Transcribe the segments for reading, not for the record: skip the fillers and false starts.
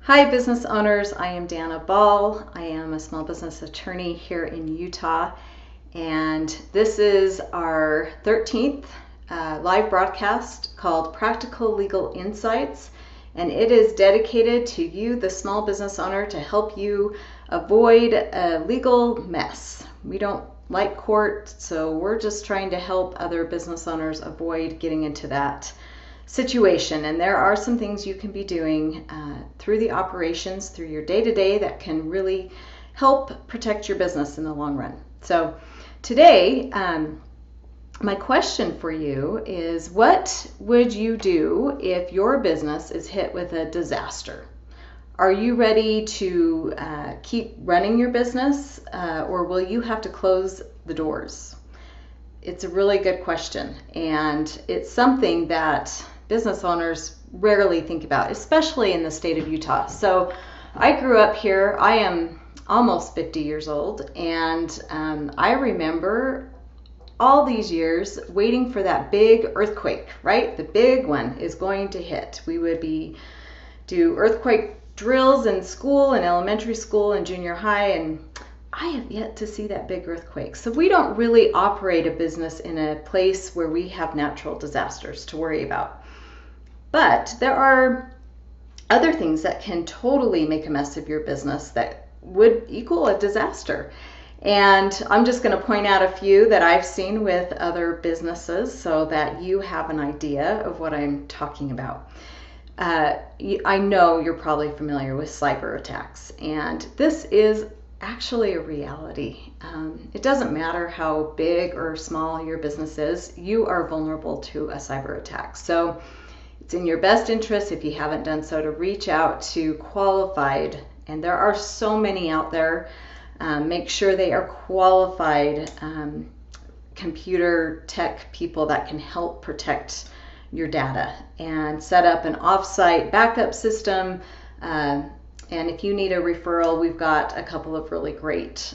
Hi business owners, I am Dana Ball. I am a small business attorney here in Utah, and this is our 13th live broadcast called Practical Legal Insights, and it is dedicated to you, the small business owner, to help you avoid a legal mess. We don't like court, so we're just trying to help other business owners avoid getting into that situation. And there are some things you can be doing through the operations, through your day-to-day, that can really help protect your business in the long run. So today, my question for you is, what would you do if your business is hit with a disaster? Are you ready to keep running your business, or will you have to close the doors? It's a really good question, and it's something that business owners rarely think about, especially in the state of Utah. So I grew up here. I am almost 50 years old, and I remember all these years waiting for that big earthquake, right? The big one is going to hit. We would do earthquake drills in school, in elementary school and junior high, and I have yet to see that big earthquake. So we don't really operate a business in a place where we have natural disasters to worry about. But there are other things that can totally make a mess of your business that would equal a disaster. And I'm just going to point out a few that I've seen with other businesses so that you have an idea of what I'm talking about. I know you're probably familiar with cyber attacks, and this is actually a reality. It doesn't matter how big or small your business is, you are vulnerable to a cyber attack. So it's in your best interest, if you haven't done so, to reach out to qualified, and there are so many out there. Make sure they are qualified computer tech people that can help protect your data, and set up an off-site backup system. And if you need a referral, we've got a couple of really great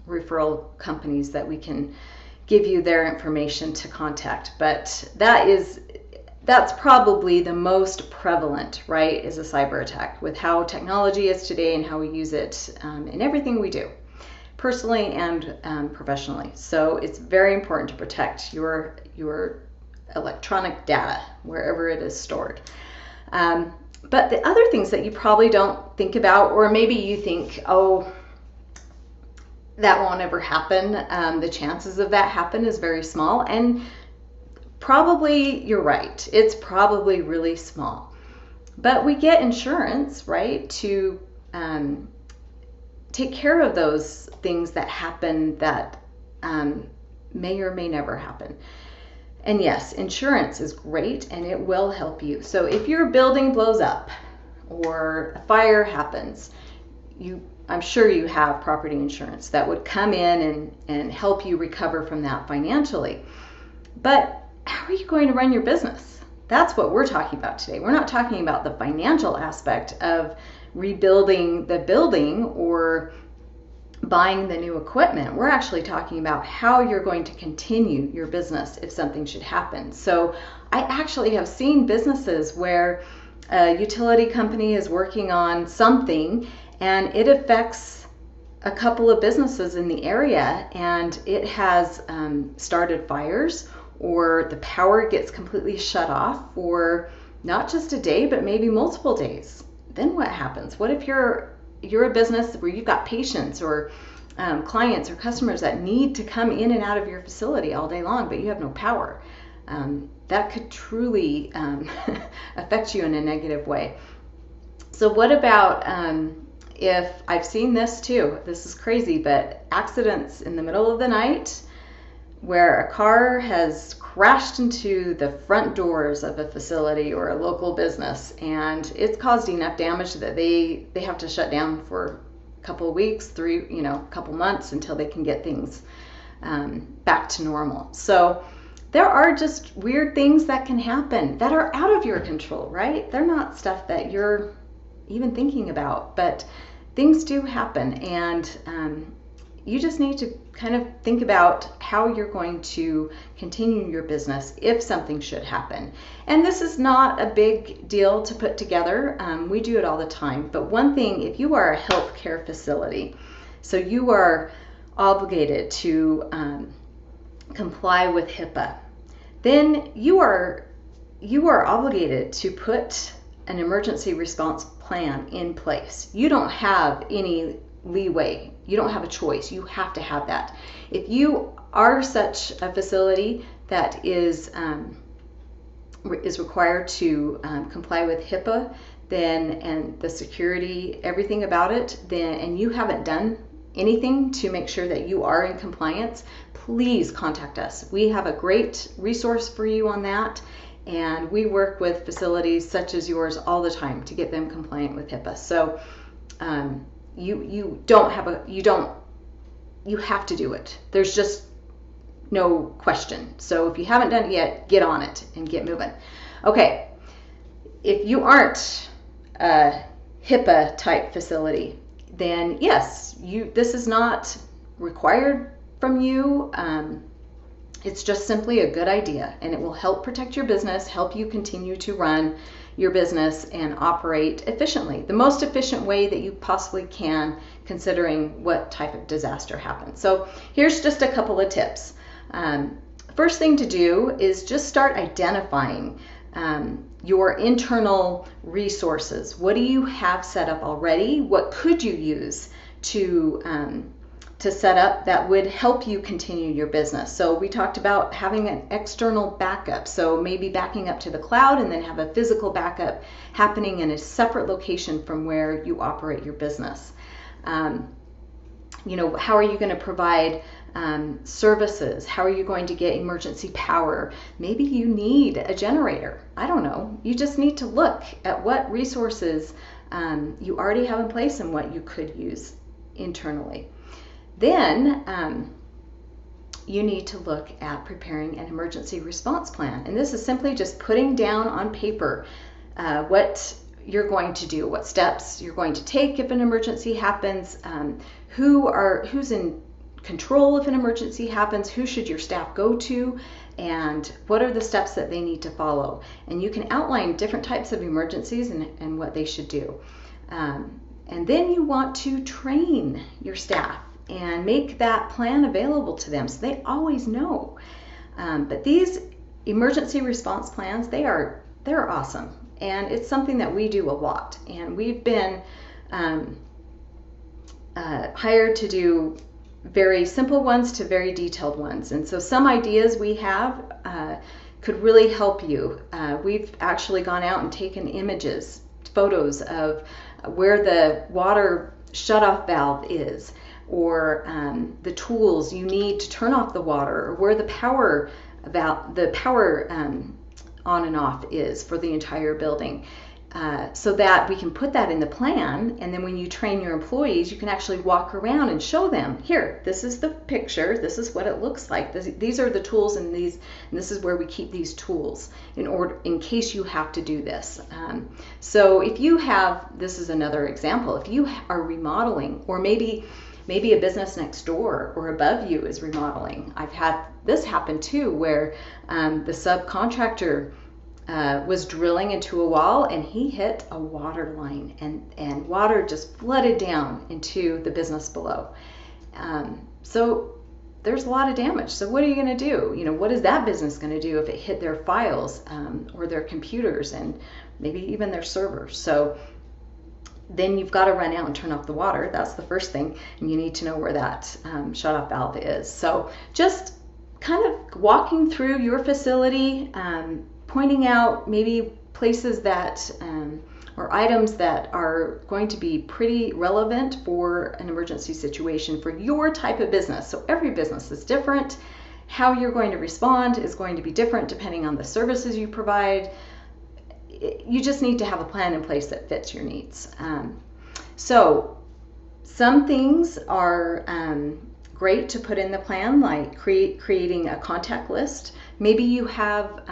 referral companies that we can give you their information to contact. But that's probably the most prevalent, right, is a cyber attack, with how technology is today and how we use it in everything we do, personally and professionally. So it's very important to protect your electronic data wherever it is stored. But the other things that you probably don't think about, or maybe you think, oh, that won't ever happen. The chances of that happen is very small, and probably you're right. It's probably really small. But we get insurance, right, to take care of those things that happen that may or may never happen. And yes, insurance is great, and it will help you. So if your building blows up or a fire happens, I'm sure you have property insurance that would come in and help you recover from that financially. But how are you going to run your business? That's what we're talking about today. We're not talking about the financial aspect of rebuilding the building or buying the new equipment. We're actually talking about how you're going to continue your business if something should happen. So I actually have seen businesses where a utility company is working on something and it affects a couple of businesses in the area, and it has started fires, or the power gets completely shut off for not just a day, but maybe multiple days. Then what happens? What if you're a business where you've got patients or clients or customers that need to come in and out of your facility all day long, but you have no power? That could truly affect you in a negative way. So what about if, I've seen this too, this is crazy, but accidents in the middle of the night where a car has crashed into the front doors of a facility or a local business, and it's caused enough damage that they have to shut down for a couple of weeks, couple months, until they can get things back to normal. So there are just weird things that can happen that are out of your control, right? They're not stuff that you're even thinking about, but things do happen. And you just need to kind of think about how you're going to continue your business if something should happen. And this is not a big deal to put together. We do it all the time. But one thing, if you are a healthcare facility, so you are obligated to comply with HIPAA, then you are obligated to put an emergency response plan in place. You don't have any leeway. You don't have a choice. You have to have that. If you are such a facility that is required to comply with HIPAA, then, and the security, everything about it, then, and you haven't done anything to make sure that you are in compliance, please contact us. We have a great resource for you on that, and we work with facilities such as yours all the time to get them compliant with HIPAA. So you have to do it. There's just no question. So if you haven't done it yet, get on it and get moving. Okay, if you aren't a HIPAA type facility, then yes, this is not required from you. It's just simply a good idea, and it will help protect your business, help you continue to run your business and operate efficiently, the most efficient way that you possibly can, considering what type of disaster happens. So here's just a couple of tips. First thing to do is just start identifying your internal resources. What do you have set up already? What could you use to set up that would help you continue your business? So we talked about having an external backup. So maybe backing up to the cloud and then have a physical backup happening in a separate location from where you operate your business. How are you going to provide services? How are you going to get emergency power? Maybe you need a generator. I don't know. You just need to look at what resources you already have in place and what you could use internally. Then you need to look at preparing an emergency response plan. And this is simply just putting down on paper what you're going to do, what steps you're going to take if an emergency happens, who's in control if an emergency happens, who should your staff go to, and what are the steps that they need to follow. And you can outline different types of emergencies and what they should do. And then you want to train your staff and make that plan available to them so they always know. But these emergency response plans, they're awesome. And it's something that we do a lot. And we've been hired to do very simple ones to very detailed ones. And so some ideas we have could really help you. We've actually gone out and taken images, photos of where the water shutoff valve is, or the tools you need to turn off the water, or where the power on and off is for the entire building, so that we can put that in the plan. And then when you train your employees, you can actually walk around and show them, here, this is the picture, this is what it looks like, these are the tools, and this is where we keep these tools in case you have to do this. So if you have, this is another example, if you are remodeling, or maybe a business next door or above you is remodeling. I've had this happen too, where the subcontractor was drilling into a wall and he hit a water line, and water just flooded down into the business below. So there's a lot of damage. So what are you going to do? What is that business going to do if it hit their files or their computers and maybe even their servers? So then you've got to run out and turn off the water. That's the first thing. And you need to know where that shutoff valve is. So just kind of walking through your facility, pointing out maybe places that or items that are going to be pretty relevant for an emergency situation for your type of business. So every business is different. How you're going to respond is going to be different depending on the services you provide. You just need to have a plan in place that fits your needs. So some things are great to put in the plan, like creating a contact list. Maybe you have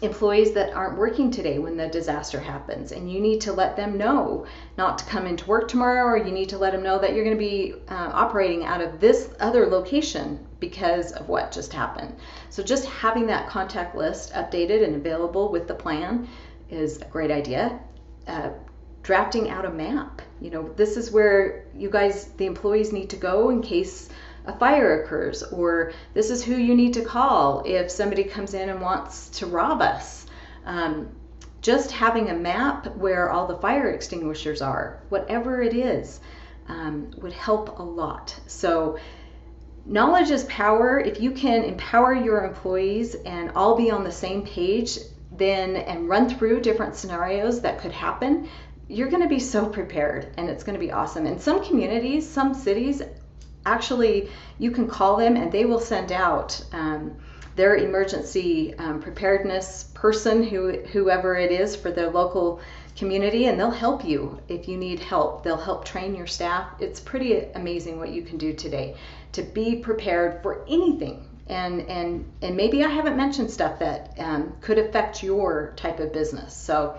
employees that aren't working today when the disaster happens, and you need to let them know not to come into work tomorrow, or you need to let them know that you're going to be operating out of this other location because of what just happened. So just having that contact list updated and available with the plan is a great idea. Drafting out a map. This is where you guys, the employees, need to go in case a fire occurs, or this is who you need to call if somebody comes in and wants to rob us. Just having a map where all the fire extinguishers are, whatever it is, would help a lot. So knowledge is power. If you can empower your employees and all be on the same page, and run through different scenarios that could happen, you're going to be so prepared, and it's going to be awesome. In some communities, some cities, actually, you can call them and they will send out their emergency preparedness person, whoever it is for their local community, and they'll help you if you need help. They'll help train your staff. It's pretty amazing what you can do today to be prepared for anything. And maybe I haven't mentioned stuff that could affect your type of business. So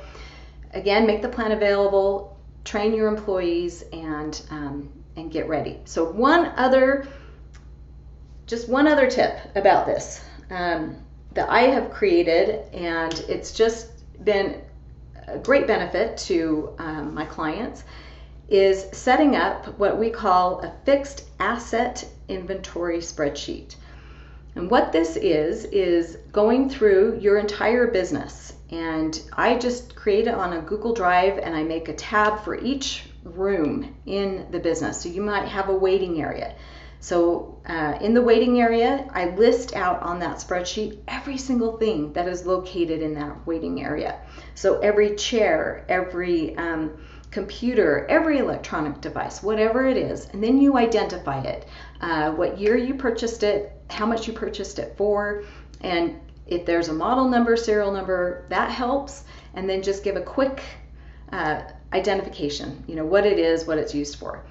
again, make the plan available, train your employees, and get ready. So one other tip about this that I have created, and it's just been a great benefit to my clients, is setting up what we call a fixed asset inventory spreadsheet. And what this is going through your entire business. And I just create it on a Google Drive, and I make a tab for each room in the business. So you might have a waiting area. So in the waiting area, I list out on that spreadsheet every single thing that is located in that waiting area. So every chair, every computer, every electronic device, whatever it is, and then you identify it, what year you purchased it, how much you purchased it for, and if there's a model number, serial number, that helps. And then just give a quick identification, what it is, what it's used for.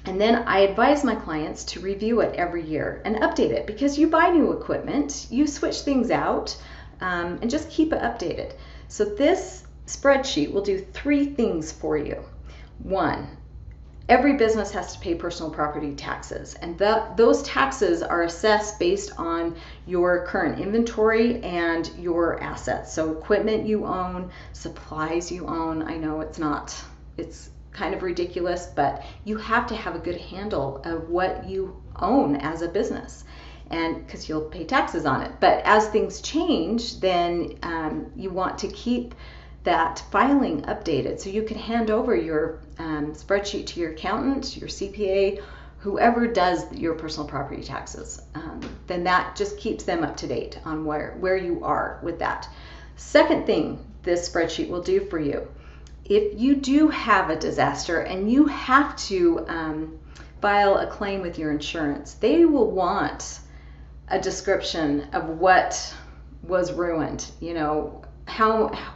And then I advise my clients to review it every year and update it, because you buy new equipment, you switch things out, and just keep it updated. So this spreadsheet will do 3 things for you. 1, every business has to pay personal property taxes, and those taxes are assessed based on your current inventory and your assets. So equipment you own, supplies you own. I know it's kind of ridiculous, but you have to have a good handle of what you own as a business, and because you'll pay taxes on it. But as things change, then you want to keep that filing updated, so you can hand over your spreadsheet to your accountant, your CPA, whoever does your personal property taxes. Then that just keeps them up to date on where you are with that. Second thing this spreadsheet will do for you, if you do have a disaster and you have to file a claim with your insurance, they will want a description of what was ruined,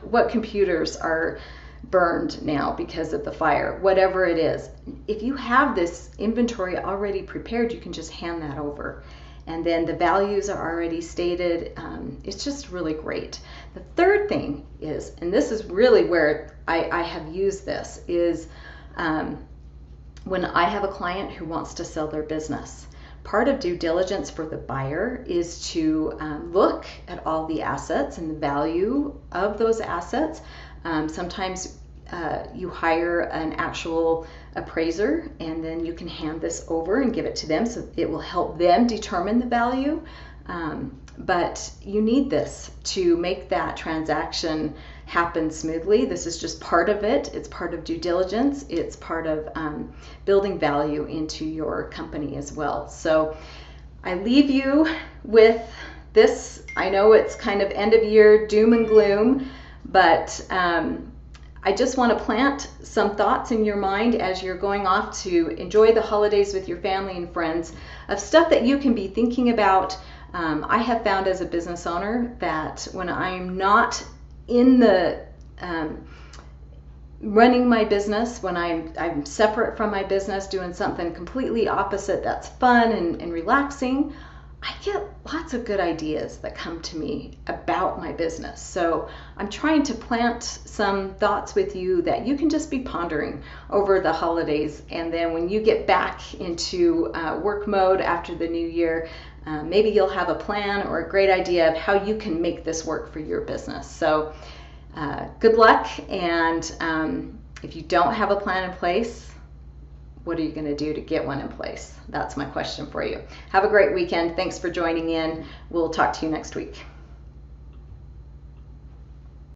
what computers are burned now because of the fire, whatever it is. If you have this inventory already prepared, you can just hand that over. And then the values are already stated. It's just really great. The third thing is, and this is really where I have used this, is when I have a client who wants to sell their business. Part of due diligence for the buyer is to look at all the assets and the value of those assets. Sometimes you hire an actual appraiser, and then you can hand this over and give it to them, so it will help them determine the value. But you need this to make that transaction happen smoothly. This is just part of it. It's part of due diligence. It's part of building value into your company as well. So I leave you with this. I know it's kind of end of year doom and gloom, but I just want to plant some thoughts in your mind as you're going off to enjoy the holidays with your family and friends, of stuff that you can be thinking about. I have found as a business owner that when I'm not in the running my business, when I'm separate from my business, doing something completely opposite that's fun and relaxing, I get lots of good ideas that come to me about my business. So I'm trying to plant some thoughts with you that you can just be pondering over the holidays. And then when you get back into work mode after the new year, maybe you'll have a plan or a great idea of how you can make this work for your business. So good luck. And if you don't have a plan in place, what are you going to do to get one in place? That's my question for you. Have a great weekend. Thanks for joining in. We'll talk to you next week.